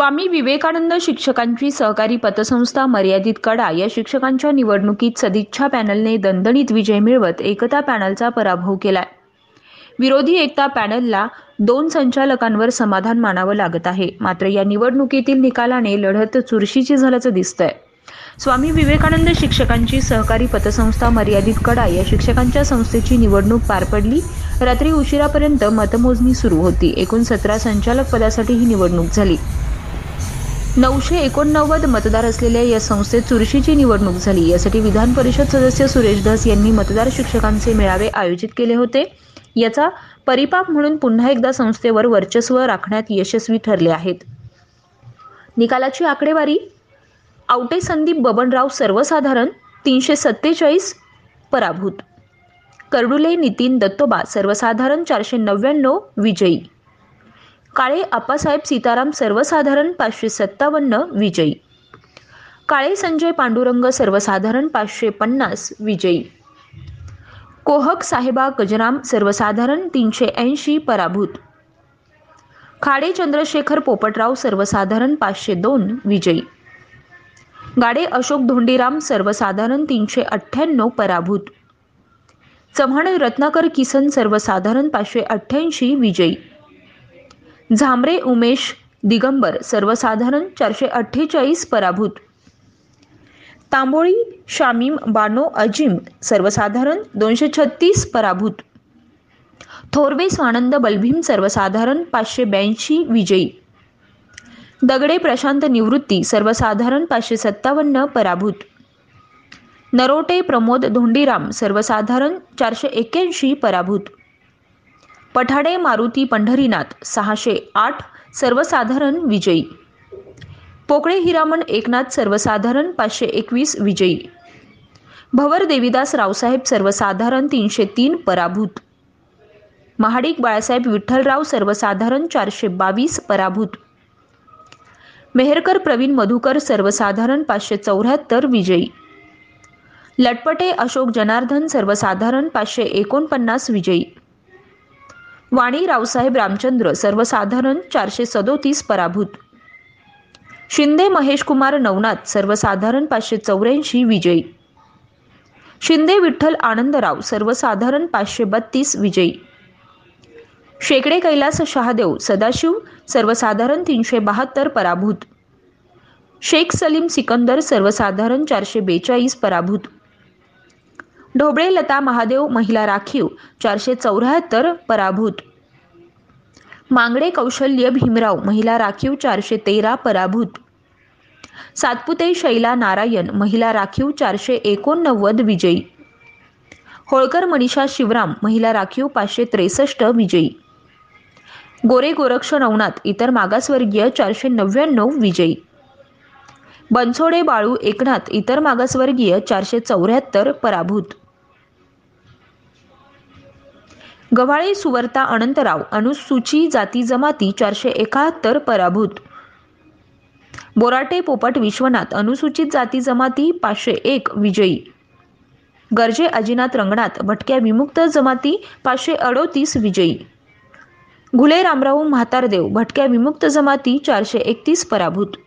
स्वामी विवेकानंद शिक्षकांची सहकारी पतसंस्था मर्यादित कडा या शिक्षकांच्या निवडणुकीत सदिच्छा पॅनलने दणदणीत विजय मिळवत एकता पॅनलचा पराभव केलाय. विरोधी एकता पॅनलला 2 संचालकांवर समाधान मानावं लागत आहे. मात्र या निवडणुकीतील निकालाने लढत चुरशीची झाल्याचं दिसतंय. स्वामी विवेकानंद शिक्षकांची सहकारी पतसंस्था मर्यादित कडा या शिक्षकांच्या संस्थेची निवडणूक पार पडली. रात्री उशिरापर्यंत मतमोजणी सुरू होती. एकूण 17 संचालक पदासाठी ही निवडणूक झाली. 989 मतदार असलेल्या या संस्थेत चुरशीची निवडणूक झाली. यासाठी विधान परिषद सदस्य सुरेश धस यांनी मतदार शिक्षकांचे मेळावे आयोजित केले होते. याचा परिपाक म्हणून पुन्हा एकदा संस्थेवर वर्चस्व राखण्यात यशस्वी ठरले आहेत. निकालाची आकडेवारी: आवटे संदीप बबनराव सर्वसाधारण 347 पराभूत, कर्डुले नितीन दत्तोबा सर्वसाधारण 499 विजयी, काळे आप्पासाहेब सीताराम सर्वसाधारण 557 विजयी, काळे संजय पांडुरंग सर्वसाधारण 550 विजयी, कोहक साहेबा गजराम सर्वसाधारण 380 पराभूत, खाडे चंद्रशेखर पोपटराव सर्वसाधारण 502 विजयी, गाडे अशोक धोंडीराम सर्वसाधारण 398 पराभूत, चव्हाण रत्नाकर किसन सर्वसाधारण 588 विजयी, झांबरे उमेश दिगंबर सर्वसाधारण 448 पराभूत, तांबोळी शामीम बानो अजिम सर्वसाधारण 236 पराभूत, थोरवे स्वानंद बलभीम सर्वसाधारण 582 विजयी, दगडे प्रशांत निवृत्ती सर्वसाधारण 557 पराभूत, नरोटे प्रमोद धोंडीराम सर्वसाधारण 481 पराभूत, पठाडे मारुती पंढरीनाथ 608 सर्वसाधारण विजयी, पोकळे हिरामण एकनाथ सर्वसाधारण 521 विजयी, भवर देवीदास रावसाहेब सर्वसाधारण 303 पराभूत, महाडिक बाळासाहेब विठ्ठलराव सर्वसाधारण 422 पराभूत, मेहरकर प्रवीण मधुकर सर्वसाधारण 574 विजयी, लटपटे अशोक जनार्दन सर्वसाधारण 549 विजयी, वाणी रावसाहेब रामचंद्र सर्वसाधारण 437 पराभूत, शिंदे महेश कुमार नवनाथ सर्वसाधारण 584 विजयी, शिंदे विठ्ठल आनंदराव सर्वसाधारण 532 विजयी, शेकडे कैलास शहादेव सदाशिव सर्वसाधारण 372 पराभूत, शेख सलीम सिकंदर सर्वसाधारण 442 पराभूत, ढोबळे लता महादेव महिला राखीव 474 पराभूत, मांगडे कौशल्य भीमराव महिला राखीव 413 पराभूत, सातपुते शैला नारायण महिला राखीव 489 विजयी, होळकर मनीषा शिवराम महिला राखीव 563 विजयी, गोरे गोरक्ष नवनाथ इतर मागासवर्गीय 499 विजयी, बनसोडे बाळू एकनाथ इतर मागासवर्गीय 474 पराभूत, गव्हाळे सुवर्ता अनंतराव अनुसूची जाती जमाती 471 पराभूत, बोराटे पोपट विश्वनाथ अनुसूचित जाती जमाती 501 विजयी, गर्जे अजिनाथ रंगनाथ भटक्या विमुक्त जमाती 538 विजयी, घुले रामराव म्हातारदेव भटक्या विमुक्त जमाती 431 पराभूत.